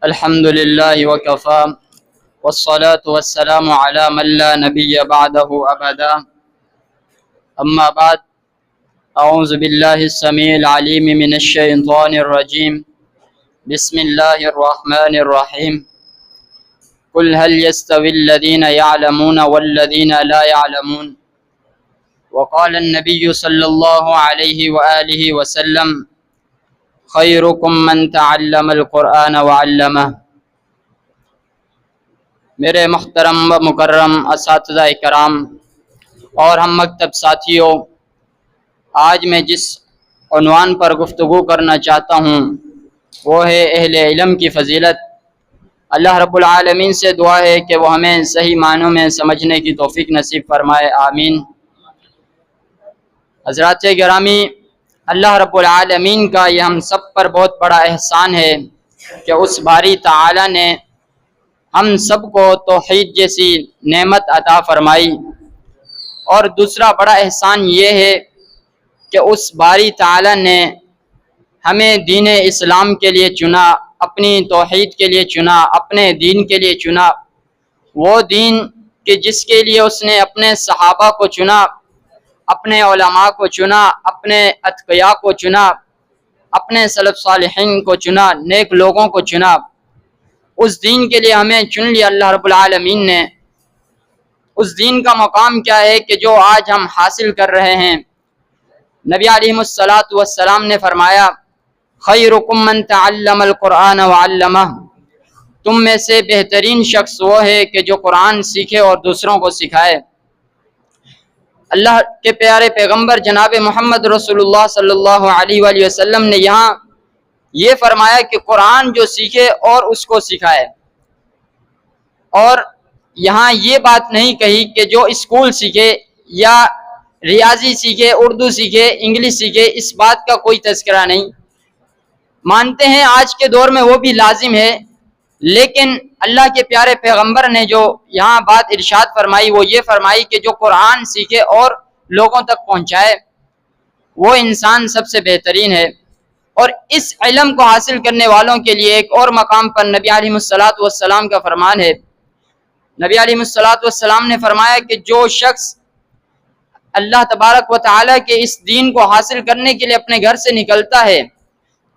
الحمد لله وكفى والصلاة والسلام على من لا نبي بعده أبدا. أما بعد، أعوذ بالله السميع العليم من الشيطان الرجيم. بسم الله الرحمن الرحيم. قل هل يستوي الذين يعلمون والذين لا يعلمون. وقال النبي صلى الله عليه وآله وسلم: خیرکم من تعلم القرآن وعلمہ. میرے محترم و مکرم اساتذہ کرام اور ہم مکتب ساتھیوں، آج میں جس عنوان پر گفتگو کرنا چاہتا ہوں وہ ہے اہل علم کی فضیلت. اللہ رب العالمین سے دعا ہے کہ وہ ہمیں صحیح معنوں میں سمجھنے کی توفیق نصیب فرمائے، آمین. حضرات گرامی، اللہ رب العالمین کا یہ ہم سب پر بہت بڑا احسان ہے کہ اس باری تعالی نے ہم سب کو توحید جیسی نعمت عطا فرمائی. اور دوسرا بڑا احسان یہ ہے کہ اس باری تعالی نے ہمیں دین اسلام کے لیے چنا، اپنی توحید کے لیے چنا، اپنے دین کے لیے چنا. وہ دین کہ جس کے لیے اس نے اپنے صحابہ کو چنا، اپنے علماء کو چنا، اپنے اتقیاء کو چنا، اپنے سلف صالحین کو چنا، نیک لوگوں کو چنا. اس دین کے لیے ہمیں چن لیا اللہ رب العالمین نے. اس دین کا مقام کیا ہے کہ جو آج ہم حاصل کر رہے ہیں. نبی علیہ الصلوۃ والسلام نے فرمایا: خیرکم من تعلم القرآن وعلمہ. تم میں سے بہترین شخص وہ ہے کہ جو قرآن سیکھے اور دوسروں کو سکھائے. اللہ کے پیارے پیغمبر جناب محمد رسول اللہ صلی اللہ علیہ وآلہ وسلم نے یہاں یہ فرمایا کہ قرآن جو سیکھے اور اس کو سکھائے. اور یہاں یہ بات نہیں کہی کہ جو اسکول سیکھے یا ریاضی سیکھے، اردو سیکھے، انگلش سیکھے، اس بات کا کوئی تذکرہ نہیں. مانتے ہیں آج کے دور میں وہ بھی لازم ہے، لیکن اللہ کے پیارے پیغمبر نے جو یہاں بات ارشاد فرمائی وہ یہ فرمائی کہ جو قرآن سیکھے اور لوگوں تک پہنچائے وہ انسان سب سے بہترین ہے. اور اس علم کو حاصل کرنے والوں کے لیے ایک اور مقام پر نبی علیہ الصلوۃ والسلام کا فرمان ہے. نبی علیہ الصلوۃ والسلام نے فرمایا کہ جو شخص اللہ تبارک و تعالیٰ کے اس دین کو حاصل کرنے کے لیے اپنے گھر سے نکلتا ہے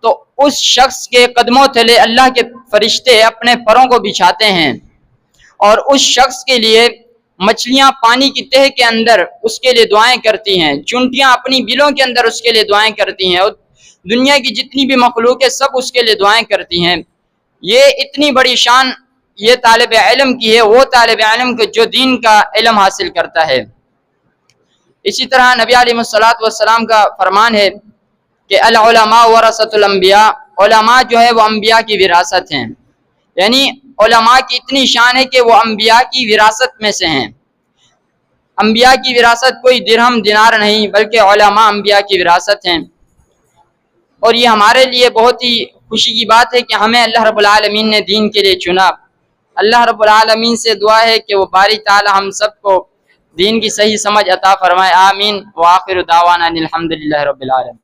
تو اس شخص کے قدموں تلے اللہ کے فرشتے اپنے پروں کو بچھاتے ہیں، اور اس شخص کے لیے مچھلیاں پانی کی تہ کے اندر اس کے لیے دعائیں کرتی ہیں، چونٹیاں اپنی بلوں کے اندر اس کے لیے دعائیں کرتی ہیں، اور دنیا کی جتنی بھی مخلوق ہے سب اس کے لیے دعائیں کرتی ہیں. یہ اتنی بڑی شان یہ طالب علم کی ہے، وہ طالب علم کے جو دین کا علم حاصل کرتا ہے. اسی طرح نبی علیہ الصلوۃ والسلام کا فرمان ہے کہ العلماء ورثۃ الانبیاء. علماء جو ہے وہ انبیاء کی وراثت ہیں، یعنی علماء کی اتنی شان ہے کہ وہ انبیاء کی وراثت میں سے ہیں. انبیاء کی وراثت کوئی درہم دینار نہیں بلکہ علماء انبیاء کی وراثت ہیں. اور یہ ہمارے لیے بہت ہی خوشی کی بات ہے کہ ہمیں اللہ رب العالمین نے دین کے لیے چنا. اللہ رب العالمین سے دعا ہے کہ وہ باری تعالی ہم سب کو دین کی صحیح سمجھ عطا فرمائے، آمین. وآخر دعوانا الحمدللہ رب العالمین.